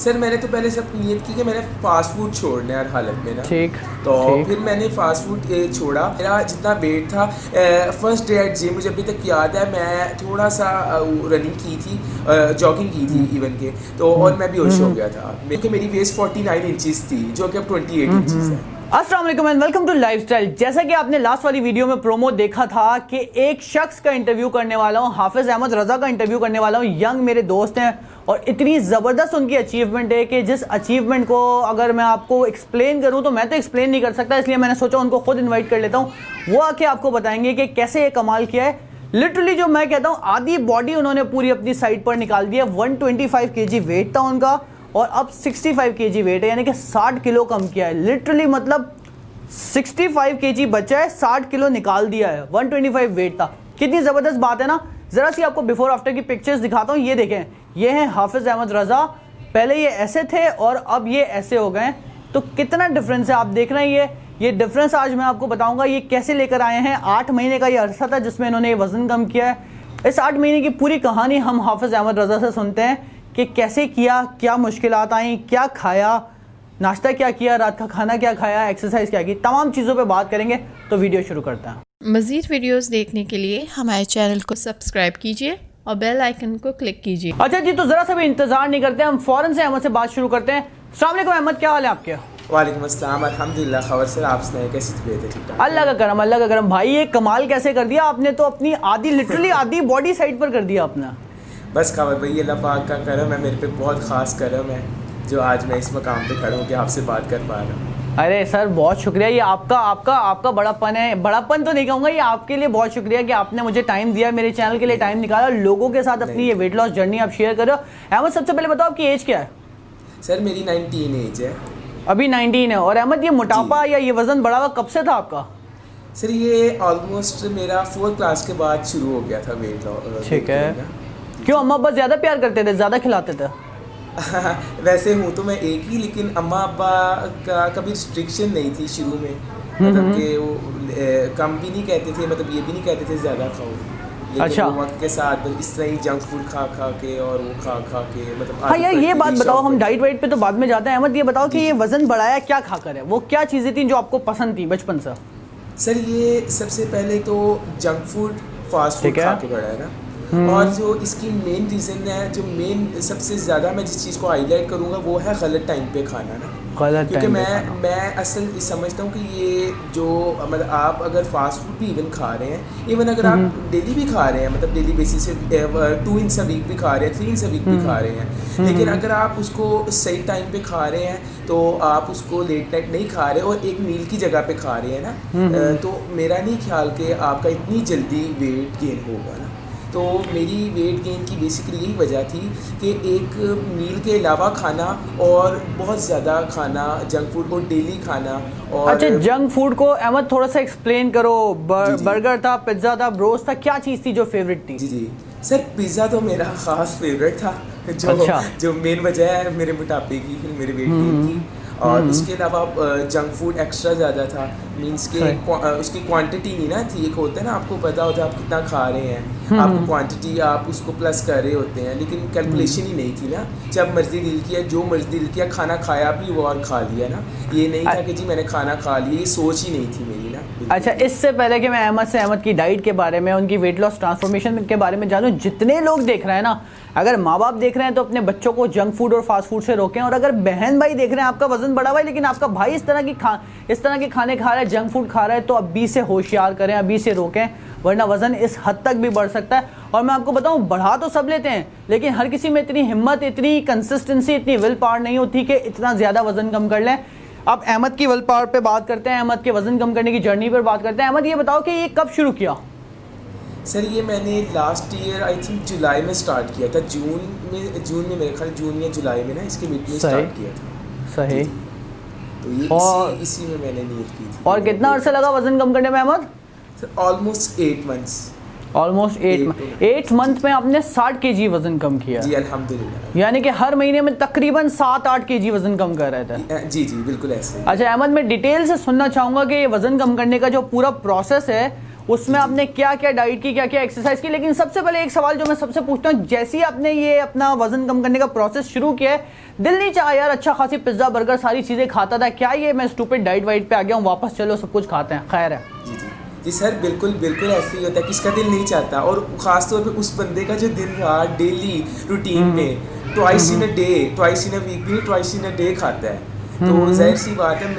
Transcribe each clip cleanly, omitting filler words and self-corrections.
Sir मैंने तो पहले सब नियत की कि मैंने फास्ट फूड छोड़ना है हर हालत में ना। ठीक। तो फिर मैंने फास्ट फूड छोड़ा। मेरा जितना वेट था फर्स्ट डे एट जिम, मुझे अभी तक याद है, मैं थोड़ा सा रनिंग की थी, जॉगिंग की थी इवन के, तो और मैं बेहोश हो गया था क्योंकि मेरी वेस्ट 49 इंचेस थी जो कि अब 28 इंचेस है। अस्सलाम वालेकुम एंड वेलकम टू लाइफस्टाइल। जैसा कि आपने लास्ट वाली वीडियो में प्रोमो देखा था कि एक शख्स का इंटरव्यू करने वाला हूं, हाफिज अहमद रजा का इंटरव्यू करने वाला हूं। यंग मेरे दोस्त हैं और इतनी ज़बरदस्त उनकी अचीवमेंट है कि जिस अचीवमेंट को अगर मैं आपको एक्सप्लेन करूं तो मैं तो एक्सप्लेन नहीं कर सकता, इसलिए मैंने सोचा उनको खुद इन्वाइट कर लेता हूं। वो आके आपको बताएंगे कि कैसे ये कमाल किया है। लिटरली जो मैं कहता हूँ आधी बॉडी उन्होंने पूरी अपनी साइड पर निकाल दी है। 125 kg वेट था उनका और अब 65 kg वेट है, यानी कि 60 किलो कम किया है। लिटरली मतलब 65 kg बचा है, 60 किलो निकाल दिया है। 125 वेट था। कितनी ज़बरदस्त बात है ना। ज़रा सी आपको बिफोर आफ्टर की पिक्चर्स दिखाता हूँ। ये देखें, ये हैं हाफिज अहमद रजा। पहले ये ऐसे थे और अब ये ऐसे हो गए, तो कितना डिफरेंस है आप देख रहे हैं। ये डिफरेंस आज मैं आपको बताऊंगा ये कैसे लेकर आए हैं। 8 महीने का ये अरसा था जिसमें इन्होंने ये वज़न कम किया है। इस 8 महीने की पूरी कहानी हम हाफिज अहमद रजा से सुनते हैं कि कैसे किया, क्या मुश्किलात आई, क्या खाया, नाश्ता क्या किया, रात का खाना क्या खाया, एक्सरसाइज क्या की, तमाम चीज़ों पे बात करेंगे। तो वीडियो शुरू करते हैं। मज़ीद वीडियोस देखने के लिए हमारे चैनल को सब्सक्राइब कीजिए और बेल आइकन को क्लिक कीजिए। अच्छा जी, तो ज़रा सा भी इंतज़ार नहीं करते, हम फ़ौरन से अहमद से बात शुरू करते हैं। अस्सलाम वालेकुम अहमद, क्या हाल है आपके? वालेकुम अस्सलाम, अल्हम्दुलिल्लाह। खबर सर आप सुनाए, कैसी तबीयत है? ठीक ठाक? अल्लाह का करम, अल्लाह का करम। भाई ये कमाल कैसे कर दिया आपने, तो अपनी आधी लिटरली आधी बॉडी साइड पर कर दिया आपने। बस खबर भाई, अल्लाह पाक का करम है, मेरे पे बहुत ख़ास करम है जो आज मैं इस मकाम पे खड़ा हूँ कि आपसे बात कर पा रहा हूँ। अरे सर बहुत शुक्रिया, ये आपका बड़ापन है। बड़ापन तो नहीं कहूँगा, ये आपके लिए बहुत शुक्रिया कि आपने मुझे टाइम दिया, मेरे चैनल के लिए टाइम निकाला, लोगों के साथ अपनी ये वेट लॉस जर्नी आप शेयर कर रहे हो। अहमद सबसे पहले बताओ आपकी एज क्या है? सर मेरी 19 एज है। अभी 19 है। और अहमद ये मोटापा या ये वज़न बढ़ा हुआ कब से था आपका? सर ये ऑलमोस्ट मेरा 4th क्लास के बाद शुरू हो गया था वेट लॉस। ठीक है। क्यों, अम्मा अब्बा ज़्यादा प्यार करते थे, ज़्यादा खिलाते थे? वैसे हूँ तो मैं एक ही, लेकिन अम्मा अब्बा का कभी रिस्ट्रिक्शन नहीं थी शुरू में, मतलब कि वो कम भी नहीं कहते थे, मतलब ये भी नहीं कहते थे ज़्यादा खाओ। लेकिन अच्छा। वो वक्त के साथ इस तरह ही जंक फूड खा खा के और वो खा के मतलब हाँ यार, ये बात बताओ, हम डाइट वाइट पे तो बाद में जाते हैं। अहमद ये बताओ कि ये वज़न बढ़ाया क्या खाकर है, वो क्या चीज़ें थी जो आपको पसंद थी बचपन से? सर ये सबसे पहले तो जंक फूड, फास्ट फूड खा के बढ़ा है ना। और जो इसकी मेन रीज़न है, जो मेन सबसे ज़्यादा मैं जिस चीज़ को हाईलाइट करूँगा वो है गलत टाइम पे खाना ना। क्योंकि मैं असल समझता हूँ कि ये जो मतलब आप अगर फास्ट फूड भी इवन खा रहे हैं, इवन अगर आप डेली भी खा रहे हैं, मतलब डेली बेसिस से 2 इंच अ वीक भी खा रहे हैं, 3 इंच अ वीक भी खा रहे हैं, लेकिन अगर आप उसको सही टाइम पे खा रहे हैं तो आप उसको लेट नाइट नहीं खा रहे और एक मील की जगह पे खा रहे हैं ना, तो मेरा नहीं ख्याल कि आपका इतनी जल्दी वेट गेन होगा ना। तो मेरी वेट गेन की बेसिकली यही वजह थी कि एक मील के अलावा खाना और बहुत ज़्यादा खाना, जंक फूड को डेली खाना। और अच्छा, जंक फूड को अहमद थोड़ा सा एक्सप्लेन करो। बर्गर था, पिज्ज़ा था, ब्रोस्ट था, क्या चीज़ थी जो फेवरेट थी? जी सर, पिज़्ज़ा तो मेरा ख़ास फेवरेट था, जो मेन वजह है मेरे मोटापे की, फिर मेरे वेट गेन की। और उसके अलावा जंक फूड एक्स्ट्रा ज़्यादा था, मींस के उसकी क्वांटिटी नहीं ना थी। एक होता है ना, आपको पता होता है आप कितना खा रहे हैं, आपको क्वांटिटी आप उसको प्लस कर रहे होते हैं, लेकिन कैलकुलेशन ही नहीं थी ना। जब मर्जी दिल किया, जो मर्जी दिल किया, खाना खाया भी वो और खा लिया ना। ये नहीं था कि जी मैंने खाना खा लिया, ये सोच ही नहीं थी मेरी ना। अच्छा, इससे पहले कि मैं अहमद की डाइट के बारे में, उनकी वेट लॉस ट्रांसफॉर्मेशन के बारे में जानूँ, जितने लोग देख रहे हैं ना, अगर माँ बाप देख रहे हैं तो अपने बच्चों को जंक फूड और फास्ट फूड से रोकें। और अगर बहन भाई देख रहे हैं, आपका वजन बढ़ा हुआ है लेकिन आपका भाई इस तरह के खाने खा रहा है, जंक फूड खा रहा है, तो अभी से होशियार करें, अभी से रोकें, वरना वज़न इस हद तक भी बढ़ सकता है। और मैं आपको बताऊं, बढ़ा तो सब लेते हैं लेकिन हर किसी में इतनी हिम्मत, इतनी कंसिस्टेंसी, इतनी विल पावर नहीं होती कि इतना ज़्यादा वज़न कम कर लें। अब अहमद की विल पावर पे बात करते हैं, अहमद के वज़न कम करने की जर्नी पर बात करते हैं। अहमद ये बताओ कि ये कब शुरू किया? सर ये मैंने लास्ट ईयर आई थिंक जुलाई में स्टार्ट किया था। जून में मेरे ख्याल जून या जुलाई में ना, इसके मिड में स्टार्ट किया था। सही। तो ये इसी में मैंने नियत की थी। और कितना अर्सा लगा वज़न कम करने में Ahmed? Sir almost 8 months. Almost 8 month में आपने 60 kg वज़न कम किया? जी अल्हम्दुलिल्लाह। यानी कि हर महीने में तकरीबन 7-8 kg वज़न कम कर रहे थे? जी बिल्कुल ऐसे। अच्छा अहमद, मैं डिटेल से सुनना चाहूँगा कि ये वज़न कम करने का जो पूरा प्रोसेस है उसमें आपने क्या क्या डाइट की, क्या क्या एक्सरसाइज की। लेकिन सबसे पहले एक सवाल जो मैं सबसे पूछता हूँ, जैसे ही आपने ये अपना वजन कम करने का प्रोसेस शुरू किया है, दिल नहीं चाहा यार अच्छा खासी पिज्जा बर्गर सारी चीजें खाता था, क्या ये मैं स्टूपिड डाइट वाइट पे आ गया हूँ, वापस चलो सब कुछ खाते हैं, खैर है? जी जी जी सर, बिल्कुल बिल्कुल ऐसे ही होता है, किसका दिल नहीं चाहता। और ख़ास तौर पे उस बंदे का जो दिन रात डेली रूटीन में ट्वाइस इन अ वीक भी ट्वाइस इन अ डे खाता है। तो जाहिर सी बात है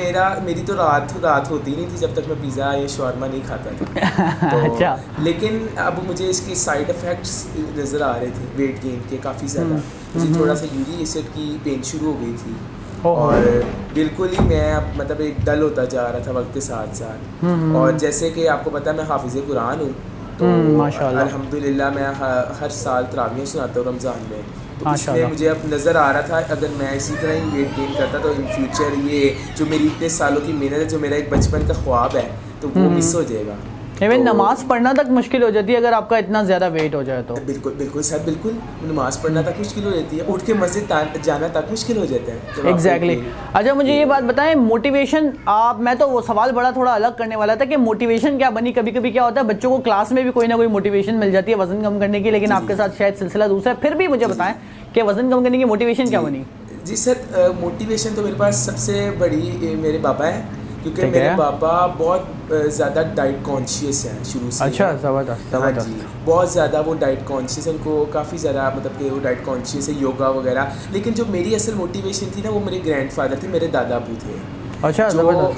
मेरी तो रात होती नहीं थी जब तक मैं पिज़्ज़ा या शॉर्मा नहीं खाता था। तो अच्छा। लेकिन अब मुझे इसके साइड इफ़ेक्ट्स नज़र आ रहे थे वेट गेन के काफ़ी ज़्यादा। मुझे थोड़ा सा यूरिक एसिड की पेन शुरू हो गई थी और बिल्कुल ही मैं अब मतलब एक डल होता जा रहा था वक्त के साथ साथ। और जैसे कि आपको पता है मैं हाफिज़ कुरान हूँ, तो माशाल्लाह अल्हम्दुलिल्लाह मैं हर साल तरावियाँ सुनाता हूँ रमज़ान में। तो इसमें मुझे अब नज़र आ रहा था अगर मैं इसी तरह ही वेट गेन करता तो इन फ्यूचर ये जो मेरी इतने सालों की मेहनत है, जो मेरा एक बचपन का ख्वाब है, तो वो मिस हो जाएगा। इवन नमाज पढ़ना तक मुश्किल हो जाती है अगर आपका इतना ज़्यादा वेट हो जाए तो। बिल्कुल बिल्कुल सर, बिल्कुल नमाज पढ़ना तक मुश्किल हो जाती है, उठ के मस्जिद जाना तक मुश्किल हो जाता है। एग्जैक्टली। अच्छा मुझे ये बात बताएं, मोटिवेशन मैं तो वो सवाल बड़ा थोड़ा अलग करने वाला था कि मोटिवेशन क्या बनी। कभी कभी क्या होता है बच्चों को क्लास में भी कोई ना कोई मोटिवेशन मिल जाती है वजन कम करने की, लेकिन आपके साथ शायद सिलसिला दूसरा है। फिर भी मुझे बताएं कि वजन कम करने की मोटिवेशन क्या बनी? जी सर, मोटिवेशन तो मेरे पास सबसे बड़ी मेरे पापा है, क्योंकि मेरे पापा बहुत ज़्यादा डाइट कॉन्शियस हैं शुरू से। अच्छा, ज़बरदस्त। हाँ जी, बहुत ज़्यादा वो डाइट कॉन्शियस, उनको काफ़ी ज़्यादा मतलब कि वो डाइट कॉन्शियस है, योगा वगैरह। लेकिन जो मेरी असल मोटिवेशन थी ना, वो मेरे ग्रैंडफादर थे, मेरे दादा अबू थे। अच्छा,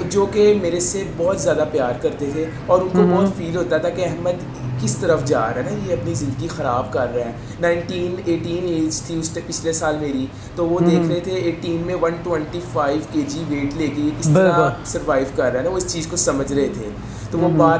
जो कि मेरे से बहुत ज़्यादा प्यार करते थे और उनको बहुत फील होता था कि अहमद किस तरफ जा रहा है ना, ये अपनी ज़िंदगी ख़राब कर रहा है। 18 एज थी उस पिछले साल मेरी, तो वो देख रहे थे 18 में 125 kg वेट लेके किस तरह सर्वाइव कर रहा है ना, वो इस चीज़ को समझ रहे थे। तो वो बार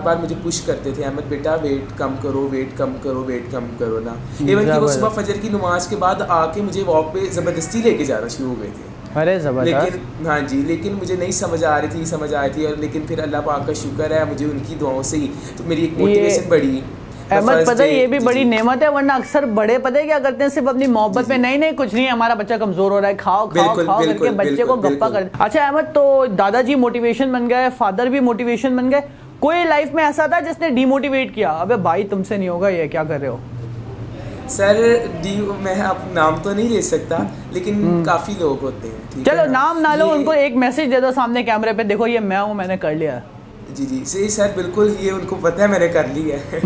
बार मुझे पुश करते थे, अहमद बेटा वेट कम करो, वेट कम करो, वेट कम करो ना। इवन कि वो सुबह फजर की नमाज के बाद आके मुझे वॉक पे ज़बरदस्ती लेके जाना शुरू हो गए थे। अरे ज़बरदस्त। लेकिन हाँ जी, लेकिन मुझे नहीं समझ आ रही थी और लेकिन फिर अल्लाह पाक का शुक्र है, मुझे उनकी दुआओं से ही तो मेरी एक मोटिवेशन बढ़ी। अहमद पता है ये भी बड़ी नेमत है, वरना अक्सर बड़े पता है क्या करते हैं, सिर्फ अपनी मोहब्बत में नहीं कुछ नहीं हमारा बच्चा कमजोर हो रहा है, खाओ करके बच्चे को गप्पा कर। अच्छा अहमद, तो दादाजी मोटिवेशन बन गए, फादर भी मोटिवेशन बन गए, कोई लाइफ में ऐसा था जिसने डीमोटिवेट किया, अबे भाई तुमसे नहीं होगा, ये क्या कर रहे हो? सर मैं अब नाम तो नहीं ले सकता, लेकिन काफ़ी लोग होते हैं। चलो नाम ना लो, उनको एक मैसेज दे दो सामने कैमरे पे, देखो ये मैं हूँ, मैंने कर लिया। जी जी सही सर, बिल्कुल ये उनको पता है मैंने कर लिया है।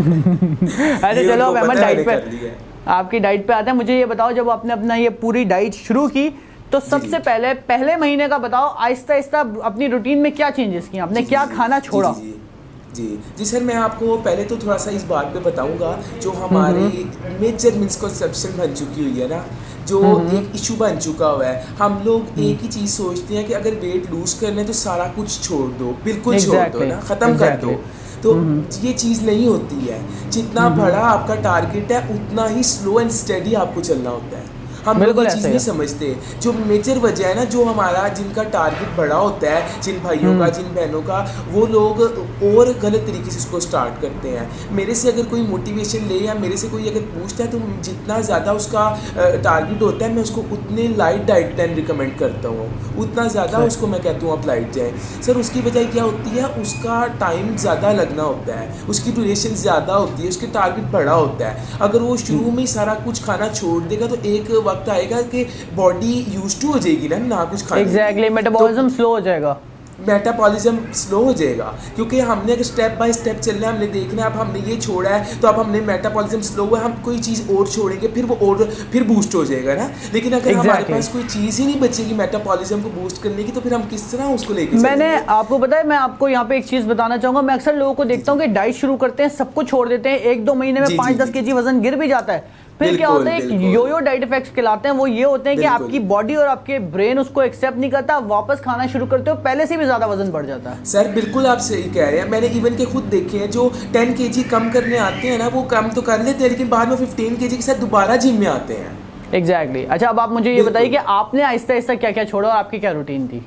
अरे चलो अब अहमद डाइट पे, आपकी डाइट पे आते हैं। मुझे ये बताओ जब आपने अपना ये पूरी डाइट शुरू की तो सबसे पहले महीने का बताओ, आहिस्ता आहिस्ता अपनी रूटीन में क्या चेंजेस किए आपने, क्या खाना छोड़ा? जी सर, मैं आपको पहले तो थोड़ा सा इस बात पे बताऊंगा जो हमारी मेजर मिसकंसेप्शन बन चुकी हुई है ना, जो एक इशू बन चुका हुआ है। हम लोग एक ही चीज़ सोचते हैं कि अगर वेट लूज करना है तो सारा कुछ छोड़ दो, बिल्कुल छोड़ दो ना, ख़त्म कर दो। तो ये चीज़ नहीं होती है। जितना बड़ा आपका टारगेट है उतना ही स्लो एंड स्टेडी आपको चलना होता है। हम लोग ये चीज़ नहीं समझते। जो मेजर वजह है ना, जो हमारा जिनका टारगेट बड़ा होता है, जिन भाइयों का, जिन बहनों का, वो लोग और गलत तरीके से उसको स्टार्ट करते हैं। मेरे से अगर कोई मोटिवेशन ले या मेरे से कोई अगर पूछता है तो जितना ज़्यादा उसका टारगेट होता है मैं उसको उतने लाइट डाइट प्लान रिकमेंड करता हूँ, उतना ज़्यादा उसको मैं कहता हूँ आप लाइट जाए। सर उसकी वजह क्या होती है, उसका टाइम ज़्यादा लगना होता है, उसकी ड्यूरेशन ज़्यादा होती है, उसके टारगेट बड़ा होता है। अगर वो शुरू में ही सारा कुछ खाना छोड़ देगा तो एक वक्त आएगा कि बॉडी यूज्ड टू हो जाएगी ना कुछ खाने। एग्जैक्टली, मेटाबॉलिज्म स्लो हो जाएगा। मेटाबॉलिज्म स्लो हो जाएगा क्योंकि हमने अगर स्टेप बाय स्टेप चलना है, हमने देखना है अब हमने ये छोड़ा है तो अब हमने मेटाबॉलिज्म स्लो हुआ है, हम कोई चीज़ और छोड़ेंगे फिर वो और फिर बूस्ट हो जाएगा ना। लेकिन अगर हमारे पास कोई चीज़ ही नहीं बचेगी मेटाबॉलिज्म को बूस्ट करने की तो फिर हम किस तरह उसको लेके चलेंगे? मैंने आपको पता है, मैं आपको यहाँ पे एक चीज़ बताना चाहूँगा। मैं अक्सर लोगों को देखता हूँ कि डाइट शुरू करते हैं, सब कुछ छोड़ देते हैं, 1-2 महीने में 5-10 kg वजन गिर भी जाता है। फिर क्या होता है, योयो डाइट इफेक्ट्स कहलाते हैं। वो ये होते हैं कि आपकी बॉडी और आपके ब्रेन उसको एक्सेप्ट नहीं करता, वापस खाना शुरू करते हो पहले से भी ज्यादा वजन बढ़ जाता है। सर बिल्कुल आप सही कह रहे हैं। मैंने इवन के खुद देखे हैं जो 10 kg कम करने आते हैं ना, वो कम तो कर लेते हैं लेकिन बाद में 15 kg के साथ दोबारा जिम में आते हैं। एग्जैक्टली। अच्छा अब आप मुझे ये बताइए कि आपने आहिस्ता आहिस्ता क्या क्या छोड़ा और आपकी क्या रूटीन थी?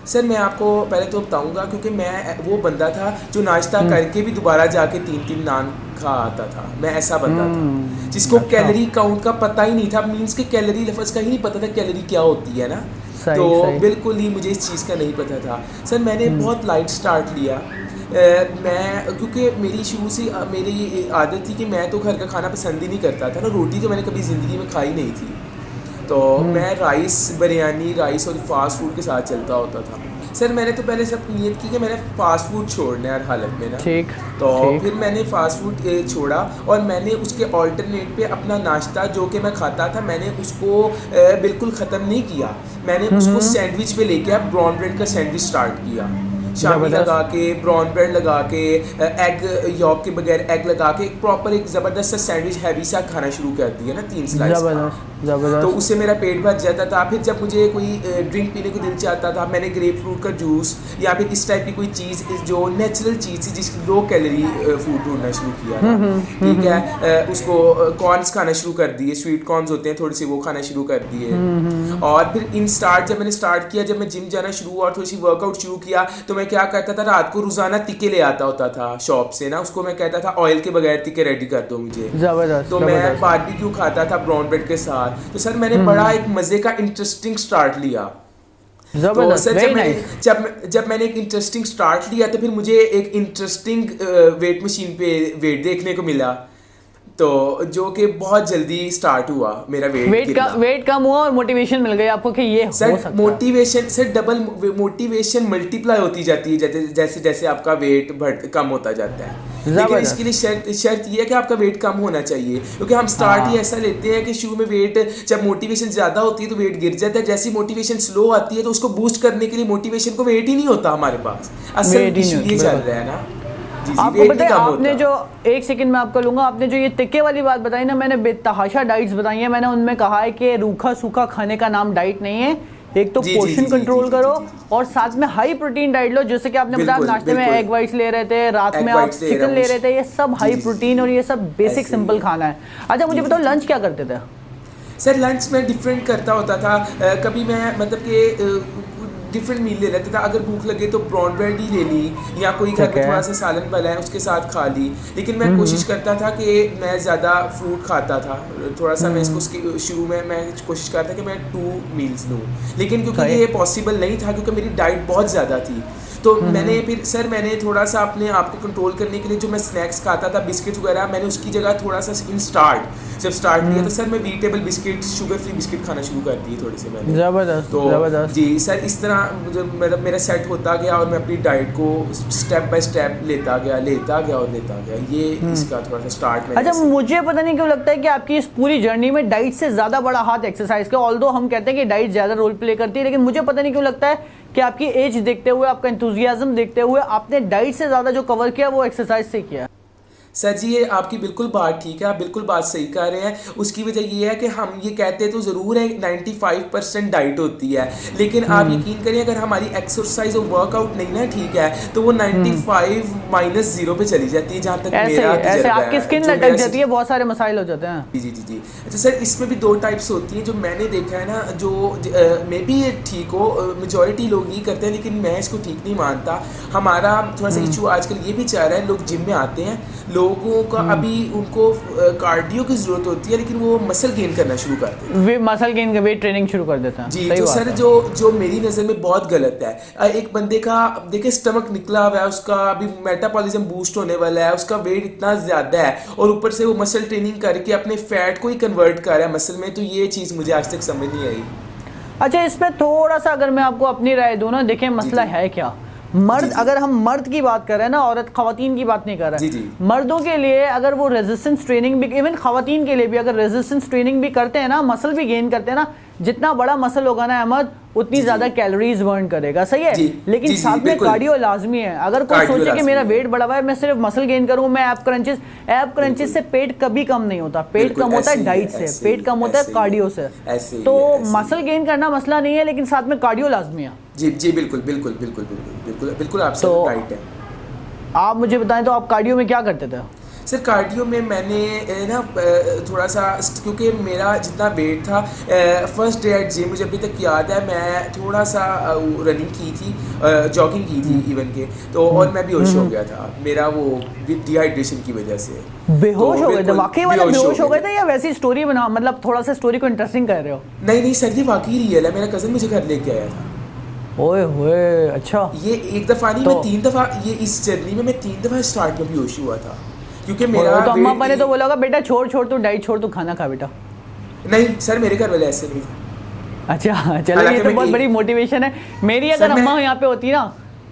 सर मैं आपको पहले तो बताऊंगा क्योंकि मैं वो बंदा था जो नाश्ता करके भी दोबारा जाके 3-3 नान खा आता था। मैं ऐसा बंदा था जिसको कैलोरी काउंट का पता ही नहीं था, मीन्स के कैलोरी लफ्ज़ का ही नहीं पता था कैलोरी क्या होती है ना। तो बिल्कुल ही मुझे इस चीज़ का नहीं पता था। सर मैंने बहुत लाइट स्टार्ट लिया, मैं क्योंकि मेरी शुरू से मेरी आदत थी कि मैं तो घर का खाना पसंद ही नहीं करता था ना, रोटी तो मैंने कभी ज़िंदगी में खाई नहीं थी, तो मैं राइस बिरयानी राइस और फास्ट फूड के साथ चलता होता था। सर मैंने तो पहले सब नियत की कि मैंने फ़ास्ट फूड छोड़ना है हर हालत में ना, ठीक, तो ठीक। फिर मैंने फ़ास्ट फूड छोड़ा और मैंने उसके ऑल्टरनेट पे अपना नाश्ता जो कि मैं खाता था मैंने उसको बिल्कुल ख़त्म नहीं किया, मैंने उसको सैंडविच पे लेके अब ब्राउन ब्रेड का सैंडविच स्टार्ट किया, शामी लगा के ब्राउन ब्रेड लगा के एग यॉक के बगैर एग लगा के एक प्रॉपर एक ज़बरदस्त सा सैंडविच हैवी सा खाना शुरू कर दिया ना 3 स्लाइस का, तो उससे मेरा पेट भर जाता था। फिर जब मुझे कोई ड्रिंक पीने को दिल चाहता था मैंने ग्रेप फ्रूट का जूस या फिर इस टाइप की कोई चीज़ जो नेचुरल चीज़ थी जिसकी लो कैलोरी फूड ढूंढना शुरू किया था, ठीक है। उसको कॉर्न्स खाना शुरू कर दिए, स्वीट कॉर्न्स होते हैं थोड़े से वो खाना शुरू कर दिए। और फिर जब मैंने स्टार्ट किया, जब मैं जिम जाना शुरू हुआ और थोड़ी सी वर्कआउट शुरू किया तो मैं क्या करता था, रात को रोजाना टिक्के ले आता होता था शॉप से ना, उसको मैं कहता था ऑयल के बगैर टिक्के रेडी कर दो मुझे, तो मैं बारबेक्यू खाता था ब्राउन ब्रेड के साथ। तो सर मैंने बड़ा एक मजे का इंटरेस्टिंग स्टार्ट लिया। तो सर जब मैंने एक इंटरेस्टिंग स्टार्ट लिया तो फिर मुझे एक इंटरेस्टिंग वेट मशीन पे वेट देखने को मिला, तो जो कि बहुत जल्दी स्टार्ट हुआ मेरा वेट कम हुआ और मोटिवेशन मिल गई आपको कि ये हो सकता है। Motivation sir double motivation multiply होती जाती है जैसे जैसे आपका वेट कम होता जाता है, लेकिन इसके लिए शर्त ये है कि आपका वेट कम होना चाहिए, क्योंकि हम स्टार्ट ही ऐसा लेते हैं कि शुरू में वेट जब मोटिवेशन ज़्यादा होती है तो वेट गिर जाता है, जैसी मोटिवेशन स्लो आती है तो उसको बूस्ट करने के लिए मोटिवेशन को वेट ही नहीं होता हमारे पास, असल इशू ये चल रहा है ना। आपको पता है आपने जो एक सेकंड में आपको लूंगा, आपने जो ये टिक्के वाली बात बताई ना, मैंने बेतहाशा डाइट्स बताई हैं, मैंने उनमें कहा है कि रूखा सूखा खाने का नाम डाइट नहीं है, एक तो पोर्शन कंट्रोल करो और साथ में हाई प्रोटीन डाइट लो, जैसे कि आपने बताया नाश्ते में एग वाइट्स ले रहे थे, रात में आप चिकन ले रहे थे, ये सब हाई प्रोटीन और ये सब बेसिक सिंपल खाना है। अच्छा मुझे बताओ लंच क्या करते थे? सर लंच में डिफरेंट करता होता था, कभी मैं मतलब कि डिफरेंट मील ले लेता था, अगर भूख लगे तो ब्राउन ब्रेड ही ले ली या कोई घर में थोड़ा सा सालन बना है उसके साथ खा ली, लेकिन मैं कोशिश करता था कि मैं ज़्यादा फ्रूट खाता था, थोड़ा सा मैं इसको शुरू में मैं कोशिश करता था कि मैं 2 मील्स लूँ, लेकिन क्योंकि ये पॉसिबल नहीं था क्योंकि मेरी डाइट बहुत ज़्यादा थी, तो मैंने मैंने थोड़ा सा अपने आप को कंट्रोल करने के लिए जो मैं स्नैक्स खाता था बिस्किट वगैरह, मैंने उसकी जगह थोड़ा सा जब स्टार्ट किया तो सर मैं vegetable biscuit sugar free biscuit खाना शुरू कर दिए थोड़े से मैंने। ज़बरदस्त जी सर, इस तरह मतलब मेरा सेट होता गया और मैं अपनी डाइट को स्टेप बाय स्टेप लेता गया, ये इसका थोड़ा सा स्टार्ट में। अच्छा मुझे पता नहीं क्यों लगता है कि आपकी इस पूरी जर्नी में डाइट से ज़्यादा बड़ा हाथ एक्सरसाइज का, ऑल्दो हम कहते हैं कि डाइट ज़्यादा रोल प्ले करती है, लेकिन मुझे पता नहीं क्यों लगता है कि आपकी एज देखते हुए, आपका एंथुजियाज्म देखते हुए आपने डाइट से ज़्यादा जो कवर किया वो एक्सरसाइज से किया। सर जी ये आपकी बिल्कुल बात ठीक है, आप बिल्कुल बात सही कह रहे हैं। उसकी वजह ये है कि हम ये कहते तो ज़रूर है 95% डाइट होती है, लेकिन आप यकीन करिए अगर हमारी एक्सरसाइज और वर्कआउट नहीं ना ठीक है तो वो 95 माइनस 0 पे चली जाती है, जहाँ तक मेरा ऐसे आपकी स्किन लटक जाती है, बहुत सारे मसाइल हो जाते हैं। जी। अच्छा सर इसमें भी 2 टाइप्स होती हैं जो मैंने देखा है ना, जो मे बी ये ठीक हो, मेजॉरिटी लोग नहीं करते हैं लेकिन मैं इसको ठीक नहीं मानता। हमारा थोड़ा सा इशू आजकल ये भी चाह रहा है, लोग जिम में आते हैं, लोगों का अभी उनको कार्डियो की जरूरत होती है लेकिन वो मसल गेन करना शुरू करते हैं, वे मसल गेन वेट ट्रेनिंग शुरू कर देते हैं जी। तो सर जो मेरी नज़र में बहुत गलत है, एक बंदे का देखिए स्टमक निकला हुआ है, उसका अभी मेटाबॉलिज्म बूस्ट होने वाला है, उसका वेट इतना ज़्यादा है और ऊपर से वो मसल ट्रेनिंग करके अपने फैट को ही कन्वर्ट कर रहा है मसल में, तो ये चीज़ मुझे आज तक समझ नहीं आई। अच्छा इसमें थोड़ा सा अगर मैं आपको अपनी राय दूं ना, देखिए मसला है क्या, मर्द अगर हम मर्द की बात कर रहे हैं ना, औरत खवातीन की बात नहीं कर रहे हैं, मर्दों के लिए अगर वो रेजिस्टेंस ट्रेनिंग भी, इवन खवातीन के लिए भी अगर रेजिस्टेंस ट्रेनिंग भी करते हैं ना, मसल भी गेन करते हैं ना, जितना बड़ा मसल होगा ना अहमद उतनी ज्यादा कैलोरीज बर्न करेगा, सही है, लेकिन साथ में कार्डियो लाजमी है। अगर कोई सोचे कि मेरा वेट बढ़ा हुआ है मैं सिर्फ मसल गेन करूं, मैं ऐप क्रंचेस से पेट कभी कम नहीं होता, पेट कम होता है डाइट से, पेट कम होता है कार्डियो से, तो मसल गेन करना मसला नहीं है लेकिन साथ में कार्डियो लाजमी है। जी बिल्कुल आपसे राइट है। आप मुझे बताएं तो आप कार्डियो में क्या करते थे? सर कार्डियो में मैंने ना थोड़ा सा, क्योंकि मेरा जितना वेट था फर्स्ट डे एट जिम, मुझे अभी तक याद है मैं थोड़ा सा रनिंग की थी, जॉगिंग की थी इवन के, तो और मैं बेहोश हो गया था, मेरा वो डिहाइड्रेशन की वजह से बेहोश हो गए थे। वाकई वाला बेहोश हो गए थे या वैसी स्टोरी बना, मतलब थोड़ा सा स्टोरी को इंटरेस्टिंग कर रहे हो? नहीं सर जी वाकई रियल है, मेरा कज़न मुझे घर लेके आया था। ओए होए, अच्छा। ये एक दफ़ा नहीं, तो मैं 3 दफ़ा, ये इस जर्नी में मैं 3 दफ़ा स्टार्ट में बेहोश हुआ था, क्योंकि और मेरा तो अम्मा अब्बा ने तो वेट। बोला होगा बेटा छोड़ छोड़ तू डाइट छोड़, तू खाना खा बेटा। नहीं सर, मेरे घर वाले ऐसे नहीं थे। अच्छा चलो, ये हालांकि तो मैं बहुत एक- बड़ी मोटिवेशन है मेरी। सर अगर मैं अम्मा यहाँ पे होती ना,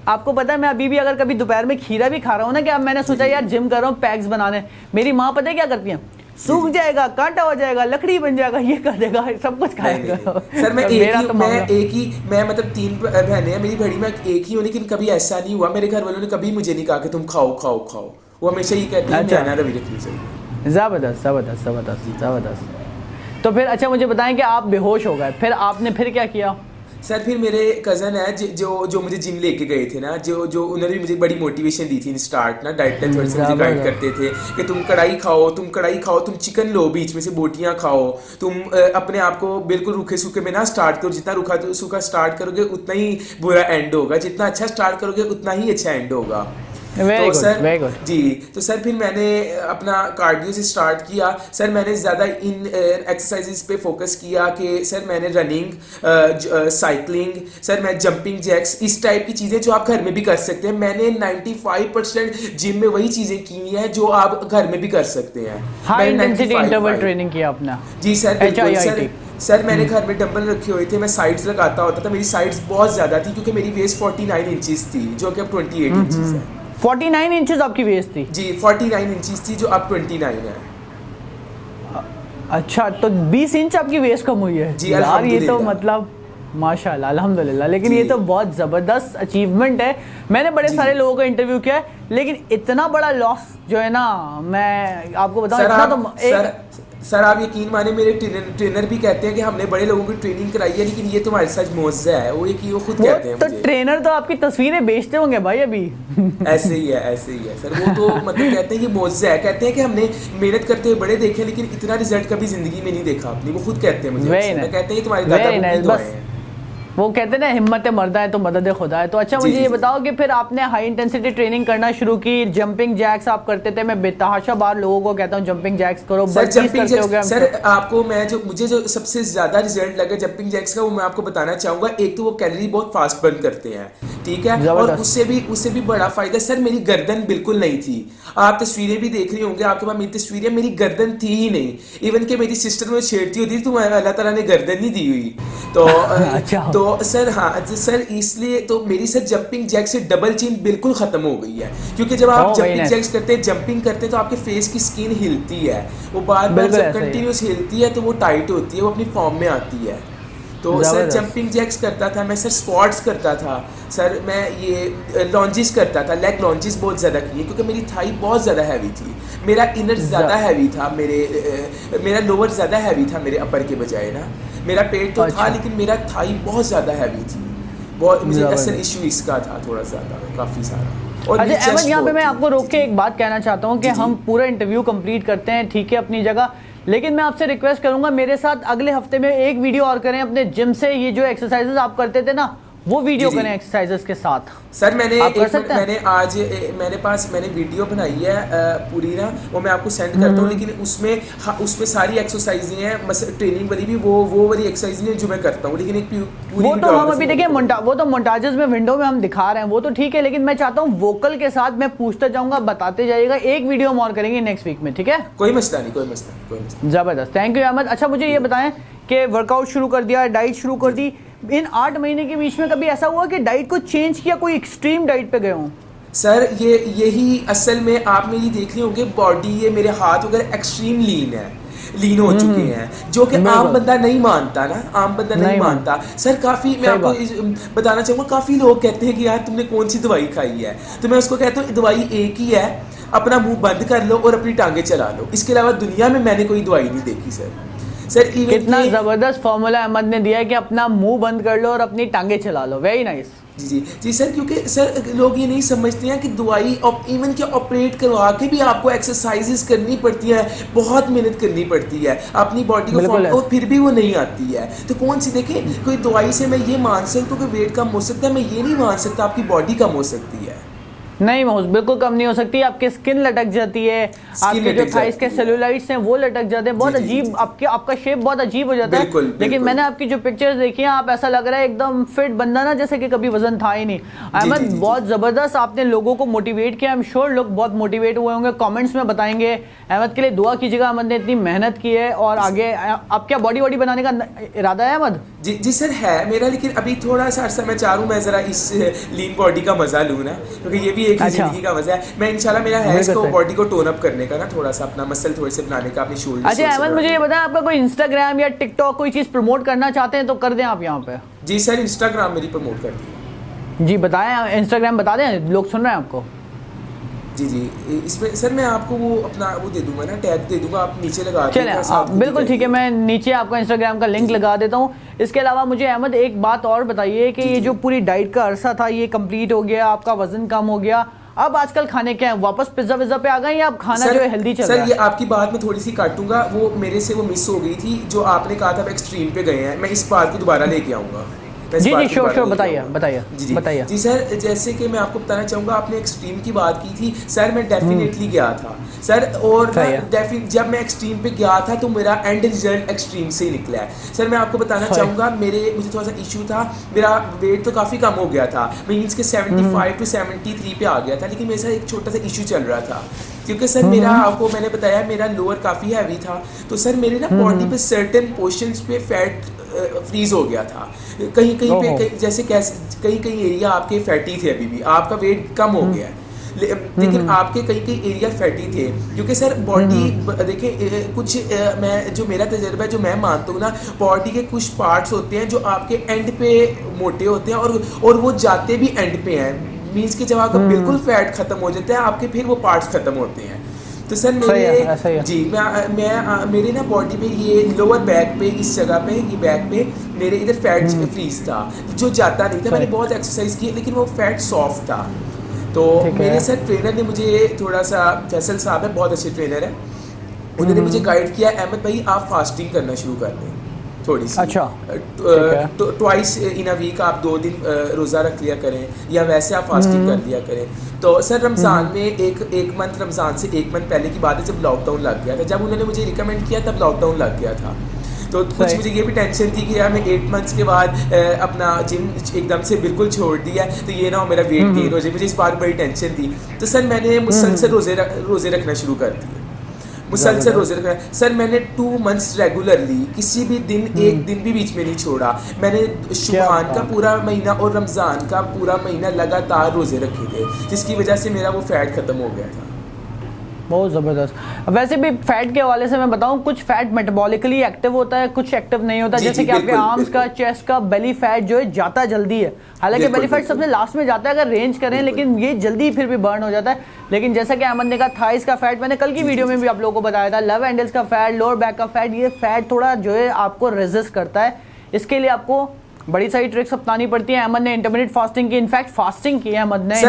आपको पता है मैं अभी भी अगर कभी दोपहर में खीरा भी खा रहा हूँ ना, कि अब मैंने सोचा यार जिम कर रहा हूँ पैक्स बनाने, मेरी माँ पता है क्या करती है, सूख जाएगा, कांटा हो जाएगा, लकड़ी बन जाएगा, ये कर देगा, सब कुछ नहीं खाएगा। नहीं सर, मैं मेरा तो मामला एक ही, मैं मतलब 3 बहनें हैं मेरी बड़ी, मैं एक ही हूँ, लेकिन कभी ऐसा नहीं हुआ, मेरे घर वालों ने कभी मुझे नहीं कहा कि तुम खाओ खाओ खाओ। वो हमेशा ये कहते हैं अच्छा। मैं रवि रखनी चाहिए। ज़बरदस्त ज़बरदस्त ज़बरदस्त ज़बरदस्त। तो फिर अच्छा मुझे बताएं कि आप बेहोश हो गए, फिर आपने फिर क्या किया? सर फिर मेरे कज़न है जो मुझे जिम लेके गए थे ना, जो उन्होंने भी मुझे बड़ी मोटिवेशन दी थी स्टार्ट ना, डाइट प्लान थोड़ी सी मुझे गाइड करते थे कि तुम कढ़ाई खाओ, तुम चिकन लो, बीच में से बोटियां खाओ, तुम अपने आप को बिल्कुल रूखे सूखे में ना स्टार्ट करो, जितना रूखा सूखा स्टार्ट करोगे उतना ही बुरा एंड होगा, जितना अच्छा स्टार्ट करोगे उतना ही अच्छा एंड होगा। तो सर वेरी गुड। जी, तो सर फिर मैंने अपना कार्डियो से स्टार्ट किया। सर मैंने ज़्यादा इन एक्सरसाइजेस पे फोकस किया कि सर मैंने रनिंग, साइकिलिंग, सर मैं जंपिंग जैक्स, इस टाइप की चीज़ें जो आप घर में भी कर सकते हैं। मैंने 95% जिम में वही चीज़ें की हैं जो आप घर में भी कर सकते हैं। हाई मैंने इंटेंसिटी 95 इंटरवल ट्रेनिंग किया अपना। जी सर बिल्कुल सर। HIIT। सर मैंने घर में डंबल रखे हुए थे, मैं साइड्स लगाता होता था, मेरी साइड्स बहुत ज़्यादा थी क्योंकि मेरी वेस्ट 49 इंचज़ थी, जो कि अब 28 इंचज़ है। 49 इंचेस आपकी वेस्ट थी? जी 49 इंचज़ थी, जो अब 29 है। अच्छा, तो 20 इंच आपकी वेस्ट कम हुई है? जी, यार ये तो अल्हम्दुलिल्लाह। मतलब माशाल्लाह अल्हम्दुलिल्लाह, लेकिन जी। ये तो बहुत ज़बरदस्त अचीवमेंट है। मैंने बड़े जी। सारे लोगों का इंटरव्यू किया है, लेकिन इतना बड़ा लॉस जो है ना, मैं आपको बताऊं, सर इतना आप तो एक सर आप यकीन माने, मेरे ट्रेनर भी कहते हैं कि हमने बड़े लोगों की ट्रेनिंग कराई है, लेकिन ये तुम्हारे साथ मुआवजा है, वो खुद कहते हैं तो मुझे। ट्रेनर तो आपकी तस्वीरें बेचते होंगे भाई अभी। ऐसे ही है सर, वो तो मतलब कहते हैं कि मुआवजा है, कहते हैं कि हमने मेहनत करते हुए बड़े देखे, लेकिन इतना रिजल्ट कभी जिंदगी में नहीं देखा अपनी, वो खुद कहते हैं मुझे। Very मैं nice, कहते हैं कि तुम्हारे दादा very को nice, दुआएं बस हैं। वो कहते हैं ना हिम्मत मर्दा है तो मदद खुदा है। तो अच्छा जी, मुझे जी, ये जी। बताओ कि फिर आपने हाई इंटेंसिटी ट्रेनिंग करना शुरू की, जंपिंग जैक्स आप करते थे, मैं बेतहाशा बार लोगों को कहता हूँ जंपिंग जैक्स करो, सर बर्पीज जंपिंग करते हो जैक्स, गए सर आपको मैं मुझे जो सबसे ज्यादा रिजल्ट लगा जंपिंग जैक्स का, वो मैं आपको बताना चाहूंगा। एक तो वो कैलोरी बहुत फास्ट बर्न करते हैं, ठीक है, और जबरदस्त। उससे भी बड़ा फायदा सर, मेरी गर्दन बिल्कुल नहीं थी। आप तस्वीरें भी देख रही होंगे, आपके पास मेरी तस्वीरें, मेरी गर्दन थी ही नहीं। इवन कि मेरी सिस्टर में छेड़ती होती थी तो अल्लाह ताला ने गर्दन नहीं दी हुई। तो अच्छा। तो सर हाँ सर, इसलिए तो मेरी सर जंपिंग जैक से डबल चेन बिल्कुल खत्म हो गई है, क्योंकि जब आप जंपिंग जैक्स करते हैं, जंपिंग करते हैं, तो आपके फेस की स्किन हिलती है, वो बार बार जब कंटिन्यूस हिलती है तो वो टाइट होती है, वो अपनी फॉर्म में आती है। तो सर जंपिंग जैक्स करता था मैं, सर स्क्वाट्स करता था, सर मैं ये लॉन्जिस करता था, लेग लॉन्जिस बहुत ज़्यादा किए, क्योंकि मेरी थाई बहुत ज़्यादा हैवी थी, मेरा इनर ज़्यादा हैवी था, मेरा लोअर ज़्यादा हैवी था मेरे अपर के बजाय ना। मेरा पेट तो था, लेकिन मेरा थाई बहुत ज़्यादा हैवी थी, बहुत मुझे असल इशू इसका था थोड़ा ज़्यादा, काफ़ी सारा। अच्छा अहमद, यहाँ पे मैं आपको रोक के एक बात कहना चाहता हूँ कि हम पूरा इंटरव्यू कंप्लीट करते हैं, ठीक है, अपनी जगह, लेकिन मैं आपसे रिक्वेस्ट करूंगा मेरे साथ अगले हफ्ते में एक वीडियो और करें अपने जिम से, ये जो एक्सरसाइजेस आप करते थे ना वो वीडियो करें एक्सरसाइजेस के साथ। सर मैंने मैंने मैंने वीडियो बनाई है पूरी ना, वो मैं आपको सेंड करता हूँ, लेकिन उसमें सारी एक्सरसाइजें हैं, ट्रेनिंग वाली भी, वो वाली एक्सरसाइज नहीं जो मैं करता हूँ, लेकिन एक पूरी वो तो हम अभी देखिए वो तो मोन्टाजेस में विंडो में हम दिखा रहे हैं, वो तो ठीक है, लेकिन मैं चाहता हूँ वोकल के साथ मैं पूछता जाऊंगा, बताते जाइएगा, एक वीडियो हम और करेंगे नेक्स्ट वीक में, ठीक है? कोई मसला नहीं। जबरदस्त, थैंक यू अहमद। अच्छा मुझे ये बताएं कि वर्कआउट शुरू कर दिया, डाइट शुरू कर दी, इन 8 महीने के बीच में कभी ऐसा हुआ कि डाइट को चेंज किया, कोई एक्सट्रीम डाइट पे गए हों? सर यही असल में आप मेरी देख रहे होंगे बॉडी, ये मेरे हाथ वगैरह एक्सट्रीम लीन हो चुके हैं, जो कि आम बंदा नहीं मानता ना, आम बंदा नहीं मानता। सर काफ़ी मैं आपको बताना चाहूँगा, काफ़ी लोग कहते हैं कि यार तुमने कौन सी दवाई खाई है, तो मैं उसको कहता हूँ दवाई एक ही है, अपना मुंह बंद कर लो और अपनी टांगे चला लो, इसके अलावा दुनिया में मैंने कोई दवाई नहीं देखी सर। कितना जबरदस्त फॉर्मूला अहमद ने दिया है कि अपना मुंह बंद कर लो और अपनी टांगे चला लो, वेरी नाइस। जी सर, क्योंकि सर लोग ये नहीं समझते हैं कि दवाई इवन कि ऑपरेट करवा के भी आपको एक्सरसाइजेस करनी पड़ती है, बहुत मेहनत करनी पड़ती है अपनी बॉडी को फॉर्म, और फिर भी वो नहीं आती है। तो कौन सी देखें, कोई दवाई से मैं ये मान सकता हूँ कि वेट कम हो सकता है, मैं ये नहीं मान सकता आपकी बॉडी कम हो सकती है। नहीं महूस बिल्कुल कम नहीं हो सकती, आपकी स्किन लटक जाती है, आपके जो थाइस के सेलुलाइट्स हैं वो लटक जाते हैं, बहुत अजीब आपका शेप बहुत अजीब हो जाता है। लेकिन मैंने आपकी जो पिक्चर्स देखी हैं, आप ऐसा लग रहा है एकदम फिट बंदा ना, जैसे कि कभी वजन था ही नहीं। अहमद बहुत ज़बरदस्त आपने लोगों को मोटिवेट किया, आई एम श्योर लोग बहुत मोटिवेट हुए होंगे, कमेंट्स में बताएंगे। अहमद के लिए दुआ कीजिएगा, अहमद ने इतनी मेहनत की है और आगे आप क्या बॉडी वॉडी बनाने का इरादा है अहमद? जी सर है मेरा, लेकिन अभी थोड़ा सा अर्सा मैं चाह रहा हूँ मैं ज़रा इस लीन बॉडी का मज़ा लूँ ना, क्योंकि ये भी एक जिंदगी का मज़ा है। मैं इंशाल्लाह मेरा है इसको बॉडी को टोन अप करने का ना, थोड़ा सा अपना मसल थोड़े से बनाने का, अपनी शोल्डर। अच्छा अहमद मुझे ये बताएं, आपका कोई इंस्टाग्राम या टिकटॉक कोई चीज़ प्रमोट करना चाहते हैं तो कर दें आप यहाँ पे। जी सर इंस्टाग्राम मेरी प्रमोट कर दी। जी बताएं, इंस्टाग्राम बता दें, लोग सुन रहे हैं आपको। जी इसमें सर मैं आपको वो अपना वो दे दूंगा ना, टैग दे दूंगा, आप नीचे लगा चलें बिल्कुल ठीक है, मैं नीचे आपका इंस्टाग्राम का लिंक लगा देता हूँ। इसके अलावा मुझे अहमद एक बात और बताइए कि ये जो पूरी डाइट का अरसा था ये कंप्लीट हो गया, आपका वजन कम हो गया, अब आजकल खाने क्या है, वापस पिज्जा विज्जा पे आ गए या अब खाना जो है हेल्दी चल रहा है? सर ये आपकी बात में थोड़ी सी काटूंगा, वो मेरे से वो मिस हो गई थी जो आपने कहा था एक्सट्रीम पे गए हैं, मैं इस बात को दोबारा लेके आऊँगा। जी श्योर बताइए जी सर, जैसे कि मैं आपको बताना चाहूँगा, आपने एक्सट्रीम की बात की थी सर, मैं डेफिनेटली गया था सर, और जब मैं एक्सट्रीम पे गया था तो मेरा एंड रिजल्ट एक्सट्रीम से ही निकला है सर। मैं आपको बताना चाहूँगा, मुझे थोड़ा सा इशू था, मेरा वेट तो काफ़ी कम हो गया था, मीन्स के 75 to 73 पे आ गया था, लेकिन मेरे साथ एक छोटा सा इशू चल रहा था, क्योंकि सर मेरा आपको मैंने बताया मेरा लोअर काफ़ी हैवी था, तो सर मेरे ना बॉडी पे सर्टेन पोर्शंस पे फैट फ्रीज हो गया था, कहीं पे जैसे कहीं एरिया आपके फैटी थे, अभी भी आपका वेट कम हो गया है, लेकिन आपके कई एरिया फैटी थे, क्योंकि सर बॉडी देखिए कुछ मैं जो मेरा तजर्बा है, जो मैं मानता हूँ ना, बॉडी के कुछ पार्ट्स होते हैं जो आपके एंड पे मोटे होते हैं और वो जाते भी एंड पे हैं, मीन्स कि जब आपका बिल्कुल फैट खत्म हो जाता है आपके, फिर वो पार्ट्स खत्म होते हैं। तो सर मेरे जी मैं मेरे ना बॉडी पे ये लोअर बैक पे, इस जगह पे, ये बैक पे मेरे इधर फैट फ्रीज था जो जाता नहीं था, मैंने बहुत एक्सरसाइज की लेकिन वो फैट सॉफ्ट था। तो मेरे सर ट्रेनर ने मुझे थोड़ा सा, फैसल साहब है बहुत अच्छे ट्रेनर है, उन्होंने मुझे गाइड किया, अहमद भाई आप फास्टिंग करना शुरू कर दें थोड़ी सी। अच्छा ट्वाइस इन अ वीक आप 2 दिन रोज़ा रख लिया करें, या वैसे आप फास्टिंग कर लिया करें। तो सर रमज़ान में एक मंथ, रमज़ान से 1 मंथ पहले की बात है, जब लॉकडाउन लग गया था, जब उन्होंने मुझे रिकमेंड किया तब लॉकडाउन लग गया था, तो कुछ मुझे ये भी टेंशन थी कि यार मैं 8 मंथ्स के बाद अपना जिम एकदम से बिल्कुल छोड़ दिया, तो ये ना हो मेरा वेट गेन हो जाए, मुझे इस बात बड़ी टेंशन थी। तो सर मैंने मुसलसल रोज़े रखना शुरू कर दिए, मुसलसल रोज़े रखना। सर मैंने 2 मंथ्स रेगुलरली किसी भी दिन एक दिन भी बीच में नहीं छोड़ा, मैंने शुबान का पूरा महीना और रमज़ान का पूरा महीना लगातार रोज़े रखे थे, जिसकी वजह से मेरा वो फैट ख़त्म हो गया था। बहुत ज़बरदस्त। वैसे भी फैट के हवाले से मैं बताऊं, कुछ फैट मेटाबॉलिकली एक्टिव होता है, कुछ एक्टिव नहीं होता, जैसे कि आपके आर्म्स का, चेस्ट का, बेली फैट जो है जाता जल्दी है, हालांकि बेली फैट सबसे लास्ट में जाता है अगर रेंज करें, लेकिन ये जल्दी फिर भी बर्न हो जाता है। लेकिन जैसा कि अहमद ने कहा, थाइस का फैट मैंने कल की वीडियो में भी आप लोगों को बताया था, लव हैंडल्स का फैट, लोअर बैक का फैट, ये फैट थोड़ा जो है आपको रेजिस्ट करता है, इसके लिए आपको बड़ी सारी ट्रिक्स अपनानी पड़ती है। अहमद ने इंटरमिटेंट फास्टिंग की, इनफैक्ट फास्टिंग की है अहमद ने।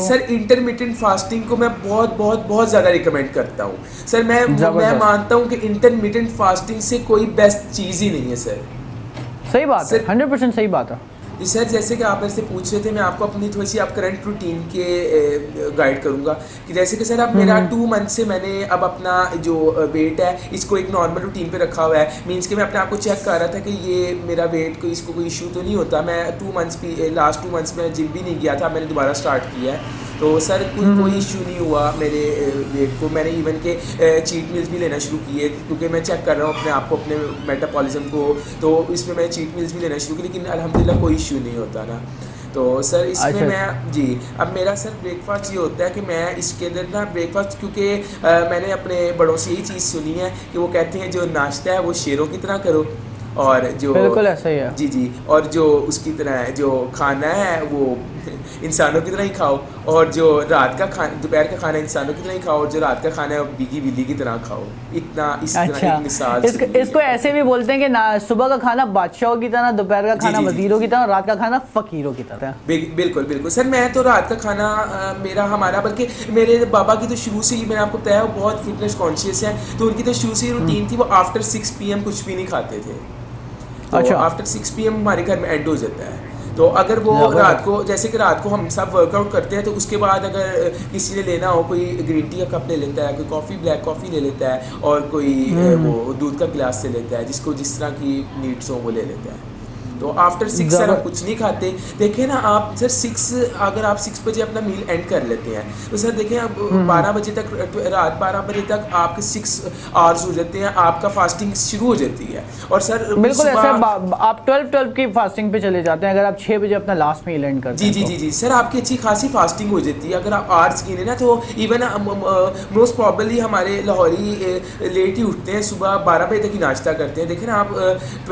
सर इंटरमिटेंट फास्टिंग को मैं बहुत ज़्यादा रिकमेंड करता हूँ सर। मैं मानता हूँ कि इंटरमिटेंट फास्टिंग से कोई बेस्ट चीज़ ही नहीं है सर। सही बात है, 100% सही बात है सर। जैसे कि आप मेरे से पूछ रहे थे, मैं आपको अपनी थोड़ी सी आप करंट रूटीन के गाइड करूंगा कि जैसे कि सर अब मेरा 2 मंथ से मैंने अब अपना जो वेट है इसको एक नॉर्मल रूटीन पे रखा हुआ है, मीन्स कि मैं अपने आप को चेक कर रहा था कि ये मेरा वेट को, इसको कोई इशू तो नहीं होता। मैं 2 मंथ्स भी, लास्ट 2 मंथ्स में जिम भी नहीं गया था, मैंने दोबारा स्टार्ट किया है, तो सर कोई इशू नहीं हुआ मेरे वेट को। मैंने इवन के चीट मील्स भी लेना शुरू किए, क्योंकि मैं चेक कर रहा हूँ अपने आप को, अपने मेटाबॉलिज्म को, तो इसमें मैं चीट मील्स भी लेना शुरू की, लेकिन अल्हम्दुलिल्लाह कोई इशू नहीं होता ना। तो सर इसमें मैं जी अब मेरा सर ब्रेकफास्ट ये होता है कि मैं इसके अंदर ना ब्रेकफास्ट, क्योंकि मैंने अपने बड़ों से यही चीज़ सुनी है कि वो कहते हैं जो नाश्ता है वो शेरों की तरह करो, और जो बिल्कुल ऐसा ही है जी और जो उसकी तरह है जो खाना है वो इंसानों की तरह ही खाओ, और जो रात का खाना, दोपहर का खाना इंसानों की तरह ही खाओ, और जो रात का खाना है वो बीगी बिल्ली की तरह खाओ। इतना इस तरह एक मिसाल इसको ऐसे भी बोलते हैं कि ना, सुबह का खाना बादशाहों की तरह, दोपहर का खाना वजीरों की तरह, रात का खाना फकीरों की तरह। बिल्कुल सर। मैं तो रात का खाना हमारा बल्कि मेरे बाबा की तो शुरू से ही, मैंने आपको बताया, वो बहुत फिटनेस कॉन्शियस है, तो उनकी तो शुरू से ही रूटीन थी, वो आफ्टर 6 PM कुछ भी नहीं खाते थे। तो आफ्टर 6 PM हमारे घर में एंड हो जाता है। तो अगर वो रात को, जैसे कि रात को हम सब वर्कआउट करते हैं, तो उसके बाद अगर किसी ने लेना हो, कोई ग्रीन टी का कप ले लेता है, कोई कॉफ़ी ब्लैक कॉफ़ी ले लेता है, और कोई वो दूध का गिलास ले लेता है, जिसको जिस तरह की नीड्स हो वो ले लेता है। तो आफ्टर 6 सर हम कुछ नहीं खाते। देखें ना आप सर, 6 अगर आप 6 बजे अपना मील एंड कर लेते हैं, तो सर देखें आप 12 बजे तक, रात 12 बजे तक आपके 6 आवर्स हो जाते हैं, आपका फास्टिंग शुरू हो जाती है। और सर बिल्कुल ऐसे आप 12 की फास्टिंग पे चले जाते हैं अगर आप 6 बजे अपना लास्ट मील एंड करते हैं। जी सर, आपकी अच्छी खासी फास्टिंग हो जाती है। अगर आप आवर्स गिने ना, तो इवन मोस्ट प्रॉबली हमारे लाहौरी लेट ही उठते हैं, सुबह 12 बजे तक ही नाश्ता करते हैं। देखें ना आप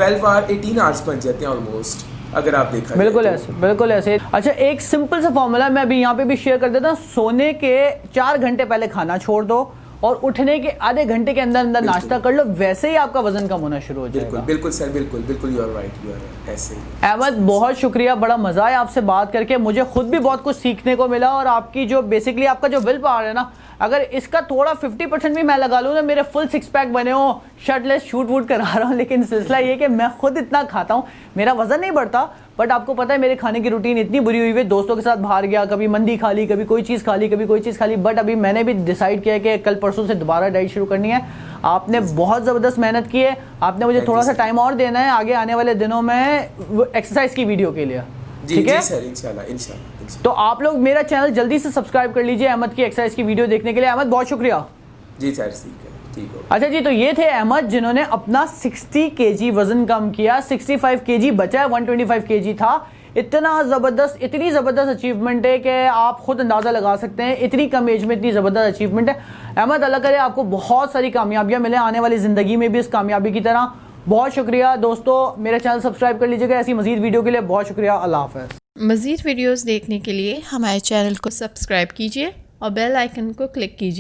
18 आवर्स बन जाते हैं ऑलमोस्ट, अगर आप देखा बिल्कुल ऐसे, बिल्कुल ऐसे। अच्छा, एक सिंपल सा फॉर्मूला मैं अभी यहाँ पे भी शेयर कर देता हूँ। सोने के 4 घंटे पहले खाना छोड़ दो और उठने के आधे घंटे के अंदर अंदर नाश्ता कर लो, वैसे ही आपका वजन कम होना शुरू हो जाएगा। बिल्कुल सर, बिल्कुल you are right, you are ऐसे ही। अहमद, बहुत शुक्रिया, बड़ा मजा आया आपसे बात करके, मुझे खुद भी बहुत कुछ सीखने को मिला। और आपकी जो बेसिकली आपका जो विल पावर है ना, अगर इसका थोड़ा 50% भी मैं लगा लूँ ना, मेरे फुल 6 पैक बने हो, शर्टलेस शूट वूट करा रहा हूँ। लेकिन सिलसिला ये कि मैं खुद इतना खाता हूँ, मेरा वजन नहीं बढ़ता, बट आपको पता है मेरे खाने की रूटीन इतनी बुरी हुई है। दोस्तों के साथ बाहर गया, कभी मंदी खा ली, कभी कोई चीज़ खा ली, कभी कोई चीज़ खा ली। बट अभी मैंने भी डिसाइड किया कि कल परसों से दोबारा डाइट शुरू करनी है। आपने बहुत ज़बरदस्त मेहनत की है, आपने मुझे थोड़ा सा टाइम और देना है आगे आने वाले दिनों में एक्सरसाइज की वीडियो के लिए। ठीक है सर, इंशाल्लाह। तो आप लोग मेरा चैनल जल्दी से सब्सक्राइब कर लीजिए अहमद की एक्सरसाइज की वीडियो देखने के लिए। अहमद, बहुत शुक्रिया। जी सर, ठीक है। अच्छा जी, तो ये थे अहमद, जिन्होंने अपना 60 kg वजन कम किया, 65 kg बचा है, 125 kg था। इतना ज़बरदस्त, इतनी ज़बरदस्त अचीवमेंट है कि आप खुद अंदाज़ा लगा सकते हैं, इतनी कम एज में इतनी ज़बरदस्त अचीवमेंट है। अहमद, अल्लाह करे आपको बहुत सारी कामयाबियाँ मिले आने वाली ज़िंदगी में भी इस कामयाबी की तरह। बहुत शुक्रिया दोस्तों, मेरा चैनल सब्सक्राइब कर लीजिएगा ऐसी मज़ीद वीडियो के लिए। बहुत शुक्रिया, अल्लाह हाफ़िज़। मज़ीद वीडियोस देखने के लिए हमारे चैनल को सब्सक्राइब कीजिए और बेल आइकन को क्लिक कीजिए।